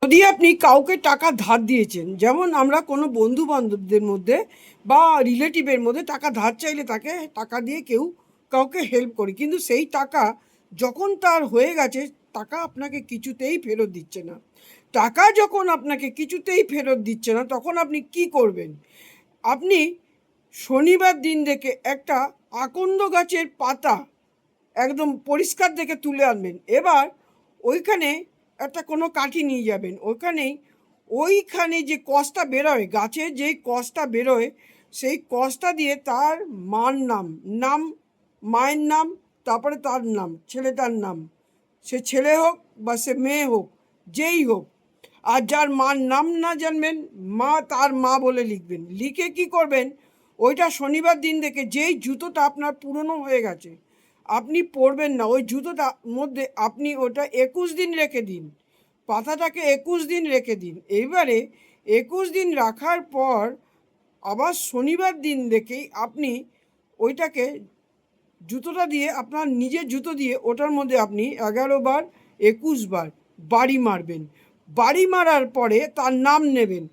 যদি আপনি কাউকে টাকা ধার দিয়েছেন, যেমন আমরা কোনো বন্ধু বান্ধবদের মধ্যে বা রিলেটিভের মধ্যে টাকা ধার চাইলে তাকে টাকা দিয়ে কেউ কাউকে হেল্প করি, কিন্তু সেই টাকা যখন তার হয়ে গেছে টাকা আপনাকে কিছুতেই ফেরত দিচ্ছে না। টাকা যখন আপনাকে কিছুতেই ফেরত দিচ্ছে না তখন আপনি কি করবেন? আপনি শনিবার দিন দেখে একটা আকন্দ গাছের পাতা একদম পরিষ্কার দেখে তুলে আনবেন। এবার ওইখানে একটা কোনো কাঠি নিয়ে যাবেন, ওইখানে যে কষটা বেরোয়, গাছের যেই কষটা বেরোয় সেই কষটা দিয়ে তার মার নাম নাম মায়ের নাম, তারপরে তার নাম, ছেলেটার নাম, সে ছেলে হোক বা সে মেয়ে হোক, যেই হোক। আর যার মার নাম না জানবেন, মা তার মা বলে লিখবেন। লিখে কি করবেন, ওইটা শনিবার দিন দেখে যেই জুতোটা আপনার পুরনো হয়ে গেছে আপনি পরবেন না, ওই জুতোটার মধ্যে আপনি ওটা 21 দিন রেখে দিন। পাতাটাকে 21 দিন রেখে দিন। এইবারে 21 দিন রাখার পর আবার শনিবার দিন দেখেই আপনি ওইটাকে জুতোটা দিয়ে, আপনার নিজের জুতো দিয়ে ওটার মধ্যে আপনি 11 বার 21 বার বাড়ি মারবেন। বাড়ি মারার পরে তার নাম নেবেন,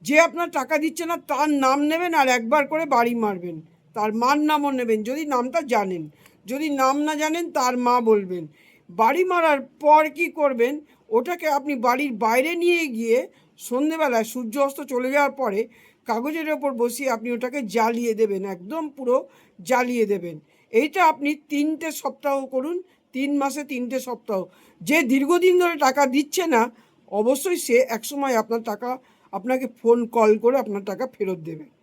যে আপনার টাকা দিচ্ছে না তার নাম নেবেন আর একবার করে বাড়ি মারবেন। তার মার নামও নেবেন যদি নামটা জানেন, যদি নাম না জানেন তার মা বলবেন। বাড়ি মারার পর কি করবেন, ওটাকে আপনি বাড়ির বাইরে নিয়ে গিয়ে সন্ধেবেলায় সূর্য অস্ত চলে যাওয়ার পরে কাগজের ওপর বসিয়ে আপনি ওটাকে জ্বালিয়ে দেবেন, একদম পুরো জ্বালিয়ে দেবেন। এইটা আপনি 3টে সপ্তাহ করুন, 3 মাসে 3টে সপ্তাহ। যে দীর্ঘদিন ধরে টাকা দিচ্ছে না অবশ্যই সে একসময় আপনার টাকা, আপনাকে ফোন কল করে আপনার টাকা ফেরত দেবে।